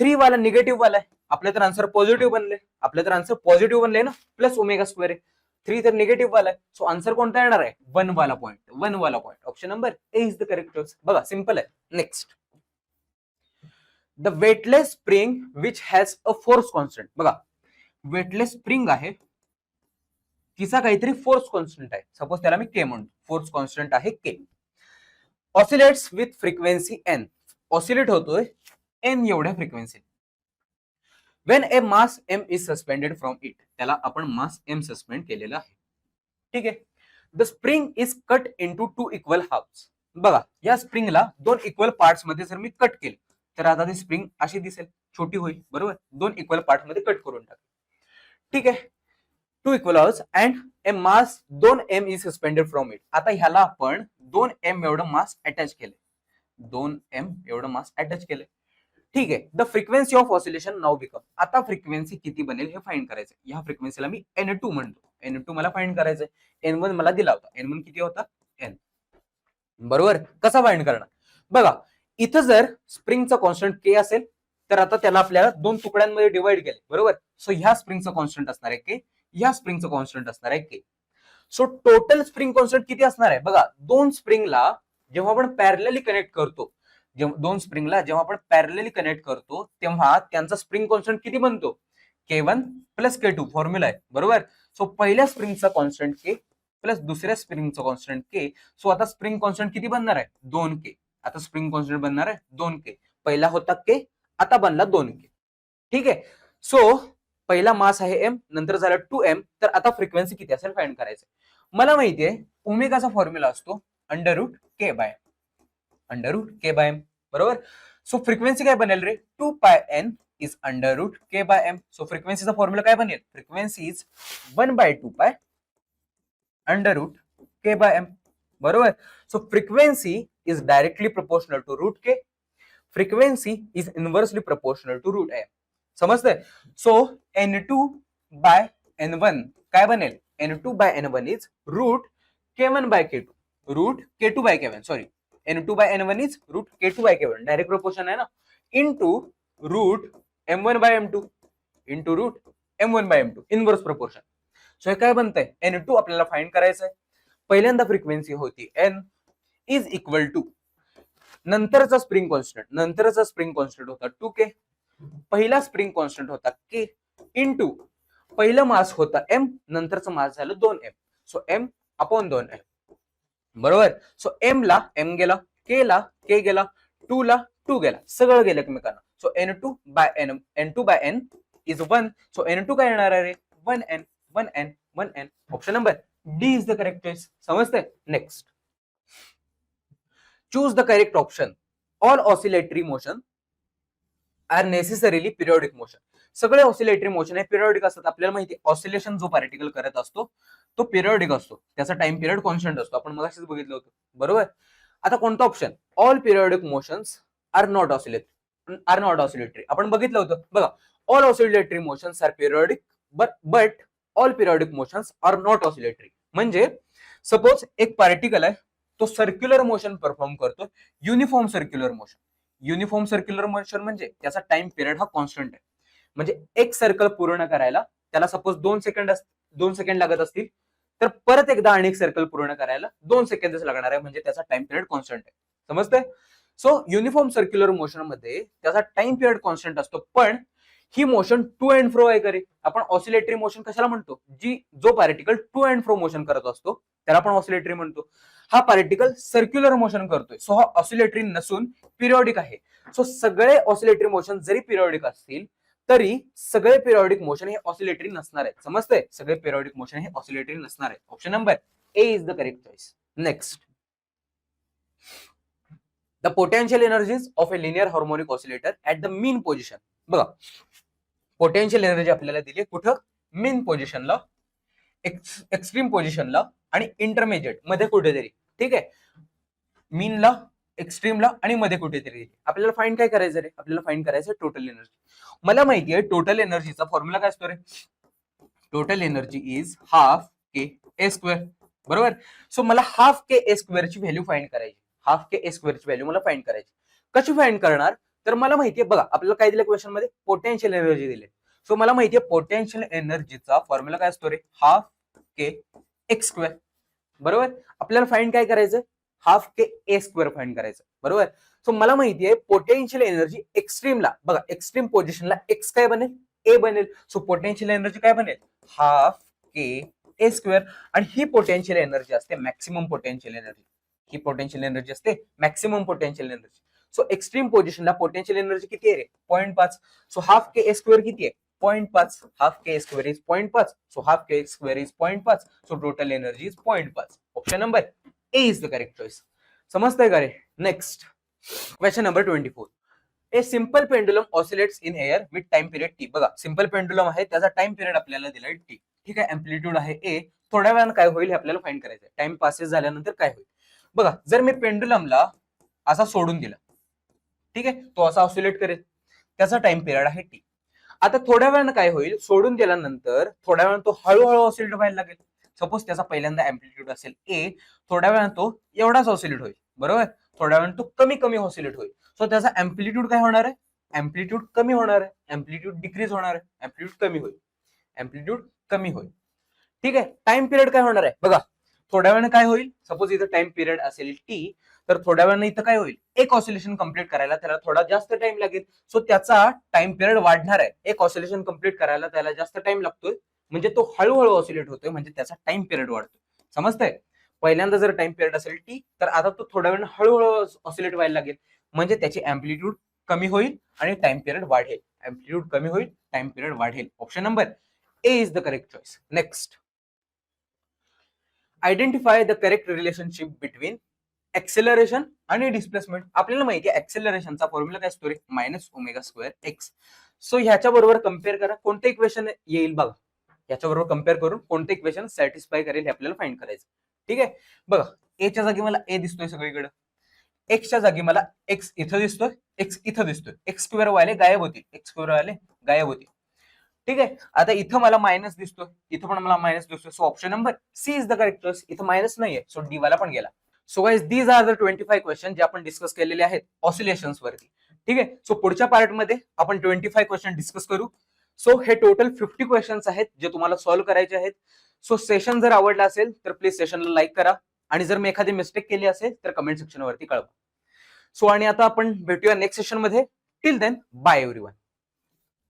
Speaker 1: 3 वाला निगेटिव्ह वाला आहे, आपल्या तर आन्सर पॉझिटिव्ह बनले, आपल्या तर आन्सर पॉझिटिव्ह बनले ना, प्लस ओमेगा स्क्वेअर आहे. 3 तर निगेटिव्ह वाला आहे, सो आन्सर कोणता येणार आहे? 1 वाला पॉईंट. 1 वाला point. Option number A is the correct choice. बघा सिंपल आहे. Next, the weightless spring which has a force constant. बघा वेटलेस स्प्रिंग आहे, तिचा काहीतरी फोर्स कॉन्स्टंट आहे, सपोज त्याला मी के म्हणतो, फोर्स कॉन्स्टंट आहे K. Oscillates with frequency N, oscillate होतोय एन एवढ्या frequency. When a mass M is suspended from it, त्याला आपण मास एम सस्पेंड केलेला आहे. ठीक आहे. The spring is cut into 2 equal halves. बघा या स्प्रिंगला 2 इक्वल पार्ट्स मध्ये जर मी कट केले तर आता ती स्प्रिंग अशी दिसेल, छोटी होईल, बरोबर. 2 इक्वल पार्ट मध्ये कट करून टाक. ठीक आहे. 2 equal halves and a mass 2m is suspended from it. आता ह्याला आपण 2m एवढं मास अटॅच केले, 2m एवढं मास अटॅच केले. ठीक आहे. The frequency of oscillation now become. आता फ्रिक्वेन्सी किती बनेल हे फाइंड करायचं. ह्या फ्रिक्वेन्सीला मी n2 म्हणतो. n2 मला फाइंड करायचंय. n1 मला दिला होता. n1 किती होता? n. बरोबर. कसा फाइंड करणार? बघा इथं जर स्प्रिंगचा कॉन्स्टंट के असेल तर आता त्याला आपल्याला 2 तुकड्यांमध्ये डिवाइड केले, बरोबर. सो ह्या स्प्रिंगचा कॉन्स्टंट असणार आहे के, ह्या स्प्रिंगचा कॉन्स्टंट असणार आहे के. सो टोटल स्प्रिंग कॉन्स्टंट किती असणार आहे? बघा 2 स्प्रिंगला जेव्हा आपण पॅरलली कनेक्ट करतो, 2 स्प्रिंगला जेव्हा आपण पॅरलली कनेक्ट करतो तेव्हा त्यांचा स्प्रिंग कॉन्स्टंट किती बनतो? K1 प्लस K2 फॉर्म्युला आहे, बरोबर. सो पहिल्या स्प्रिंगचा कॉन्स्टंट के प्लस दुसऱ्या स्प्रिंगचा कॉन्स्टंट के. सो आता स्प्रिंग कॉन्स्टंट किती बनणार आहे? 2K. आता स्प्रिंग कॉन्स्टंट बनणार आहे 2K. पहिला होता के, आता बनला 2K. ठीक आहे. सो पहिला मास आहे एम, नंतर झाला 2m, तर आता फ्रिक्वेन्सी किती असेल फाइंड करायचं. मला माहितीये ओमेगाचा फॉर्म्युला असतो √k बाय m, बरोबर. सो फ्रिक्वेन्सी काय बनेल रे? 2πn is √k by m. So फ्रिक्वेन्सीचा फॉर्म्युला काय बनेल? Frequency is 1/2π √k by m, बरोबर. So frequency is directly proportional to √k. Frequency is inversely proportional to √m. समजतंय? सो n2 बाय n1 काय बनेल? n2 by n1 is √k1 by k2, √k2 by k1, sorry. n2 by n1 is √k2 by k1, direct proportion आहे ना, into √m1 by m2 into √m1 by m2, inverse proportion. So हे काय बनतंय? n2 आपल्याला find करायचं आहे. पहिल्यांदा frequency होती n is equal to नंतरचा स्प्रिंग कॉन्स्टंट होता 2k. पहिला स्प्रिंग कॉन्स्टंट होता k इनटू पहिलं मास होता m, नंतरचं मास झालं 2m. So m upon 2m, बरोबर. सो m ला m गेला, k ला k गेला, 2 ला 2 गेला, सगळं गेलं एकमेकांना. So n2 by n is 1. So n2 काय येणार आहे? 1n. Option number D is the correct choice. समजतंय? Next, choose the correct option. All oscillatory motion are necessarily periodic motion. सगळे ऑसिलेटरी मोशन हे पिरियोडिक असतात. आपल्याला माहिती आहे ऑसिलेशन जो पार्टिकल करत असतो तो पिरियोडिक असतो, त्याचा टाइम पिरियड कॉन्स्टंट असतो. आपण मगाशीच बघितलं होतं, बरोबर. आता कोणता option? All periodic motions are not oscillatory. आपण बघितलं होतं. बघा all oscillatory motions are periodic but all periodic motions are not oscillatory. म्हणजे सपोज एक पार्टिकल आहे, तो सर्क्युलर मोशन परफॉर्म करतो, युनिफॉर्म सर्क्युलर मोशन म्हणजे त्याचा टाइम पिरियड हा कॉन्स्टंट आहे. म्हणजे एक सर्कल पूर्ण करायला त्याला सपोज 2 सेकंड लागत असतील, तर परत एकदा अनेक सर्कल पूर्ण करायला 2 सेकंदच लागणार आहे, म्हणजे त्याचा टाइम पिरियड कॉन्स्टंट आहे. समजतंय? सो युनिफॉर्म सर्क्युलर मोशन मध्ये त्याचा टाइम पिरियड कॉन्स्टंट असतो, पण ही मोशन टू अँड फ्रो आहे. करे आपण ऑसिलेटरी मोशन कशाला म्हणतो? जो particle to and fro motion करत असतो त्याला आपण ऑसिलेटरी म्हणतो. हा पार्टिकल सर्क्युलर मोशन करतोय, सो हा ऑसिलेटरी नसून पिरियोडिक आहे. सो सगळे ऑसिलेटरी मोशन जरी पिरियोडिक असतील तरी सगळे पिरियोडिक मोशन हे ऑसिलेटरी नसणार आहेत. समजतंय? सगळे पिरियोडिक मोशन हे ऑसिलेटरी नसणार आहेत. Option number A is the correct choice. Next, the potential energies of A linear harmonic oscillator at the mean position. बघा पोटेन्शियल एनर्जी आपल्याला दिली कुठं? मीन पोझिशनला, एक्स्ट्रीम पोझिशनला आणि इंटरमिजिएट मध्ये कुठेतरी. ठीक आहे. मीनला, एक्स्ट्रीमला आणि मध्ये कुठेतरी. आपल्याला फाइंड काय करायचं रे? आपल्याला फाइंड करायचं टोटल एनर्जी. मला माहिती आहे टोटल एनर्जीचा फॉर्म्युला काय असतो रे? Total energy is half K A square, बरोबर. सो मला हाफ के ए स्क्वेअर ची व्हॅल्यू फाइंड करायची. हाफ के ए स्क्वेअरची व्हॅल्यू मला फाइंड करायची. कशी फाइंड करणार, तर मला माहितीये बघा आपल्याला काय दिलं क्वेश्चन मध्ये, पोटेन्शियल एनर्जी दिली. सो मला माहितीये पोटेन्शियल एनर्जीचा फॉर्म्युला काय असतो रे, हाफ के एक्स स्क्वेअर. बरोबर, आपल्याला फाइंड काय करायचं, half K A square find करायचं. बरोबर, सो मला माहितीये पोटेन्शियल एनर्जी एक्स्ट्रीमला, बघा एक्स्ट्रीम पोझिशनला एक्स काय बनेल, ए बनेल. सो पोटेन्शियल एनर्जी काय बनेल, हाफ के ए स्क्वेअर. आणि ही पोटेन्शियल एनर्जी असते मॅक्सिमम पोटेन्शियल एनर्जी. ही पोटेन्शियल एनर्जी असते maximum potential energy. So extreme पोझिशनला पोटेन्शियल एनर्जी किती आहे रे, 0.5. So half K A square किती आहे, 0.5. Half K square is 0.5. So half K square is 0.5. So total energy is 0.5. Option number A is the correct choice. समजतंय का रे. Next question number 24. A simple pendulum oscillates in air with time period T. बघा simple pendulum आहे, त्याचा time period आपल्याला दिलाय T. ठीक आहे, अँप्लिट्यूड आहे ए. थोड्या वेळानं काय होईल हे आपल्याला फाइंड करायचं आहे. टाइम पासेस झाल्यानंतर काय होईल. बघा जर मी पेंडुलमला असा सोडून दिला, ठीक आहे, तो असा ऑसिलेट करेल, त्याचा टाइम पिरियड आहे टी. आता थोड्या वेळानं काय होईल, सोडून दिल्यानंतर थोड्या वेळानं तो हळूहळू ऑसिलेट व्हायला लागेल. सपोज त्याचा पहिल्यांदा अँप्लिट्यूड असेल ए, थोड्या वेळानं तो एवढाच ऑसिलेट होईल. बरोबर, थोड्या वेळानं तो कमी कमी ऑसिलेट होईल. सो त्याचा अँप्लिट्यूड काय होणार आहे, अँप्लिट्यूड कमी होणार आहे, अँप्लिट्यूड डिक्रीज होणार आहे, अँप्लिट्यूड कमी होईल, अँप्लिट्यूड कमी होईल. ठीक आहे, टाइम पिरियड काय होणार आहे, बघा थोड्या वेळानं काय होईल, सपोज इथं टाइम पिरियड असेल टी, तर थोड्या वेळानं इथं काय होईल, एक ऑसिलेशन कंप्लीट करायला त्याला थोडा जास्त टाइम लागेल. सो त्याचा टाइम पिरियड वाढणार आहे. एक ऑसिलेशन कंप्लीट करायला त्याला जास्त टाइम लागतोय, म्हणजे तो हळूहळू ऑसिलेट होतोय, म्हणजे त्याचा टाइम पिरियड वाढतोय. समजतंय, पहिल्यांदा जर टाइम पिरियड असेल टी, तर आता तो थोड्या वेळानं हळूहळू ऑसिलेट व्हायला लागेल, म्हणजे त्याची अँप्लिट्यूड कमी होईल आणि टाइम पिरियड वाढेल. अँप्लिट्यूड कमी होईल, टाइम पिरियड वाढेल. Option number A is the correct choice. Next, identify the correct relationship between acceleration आणि डिस्प्लेसमेंट. आपल्याला माहिती आहे एक्सेलरेशनचा फॉर्म्युला काय असतो रे, minus omega square X. So ह्याच्या बरोबर कम्पेअर करा, कोणतं इक्वेशन येईल बघा, याच्या बरोबर कम्पेअर करून कोणतं इक्वेशन सॅटिस्फाय करेल हे आपल्याला फाइंड करायचं. ठीक आहे, बघा एच्या जागी मला ए दिसतोय सगळीकडे, एक्सच्या जागी मला एक्स इथं दिसतोय, एक्स इथं दिसतोय, एक्स स्क्वेअर वाले गायब होतील, एक्स स्क्वेअर वाले गायब होतील. ठीक आहे, आता इथं मला मायनस दिसतोय, इथं पण मला मायनस दिसतोय. So option number C is the correct choice. इथं मायनस नाहीये, सो डी वाला पण गेला. So guys these are the 25 question जे आपण डिस्कस केलेले आहेत ऑसिलेशन्स वरती. ठीक आहे, सो पुढच्या पार्ट मध्ये आपण 25 क्वेश्चन डिस्कस करू. सो हे टोटल 50 क्वेश्चन्स आहेत जे तुम्हाला सॉल्व्ह करायचे आहेत. सो सेशन जर आवडला असेल तर प्लीज सेशनला लाईक करा, आणि जर मी एखादी मिस्टेक केली असेल तर कमेंट सेक्शन वरती कळवा. सो आणि आता आपण भेटूया नेक्स्ट सेशन मध्ये. Till then bye everyone.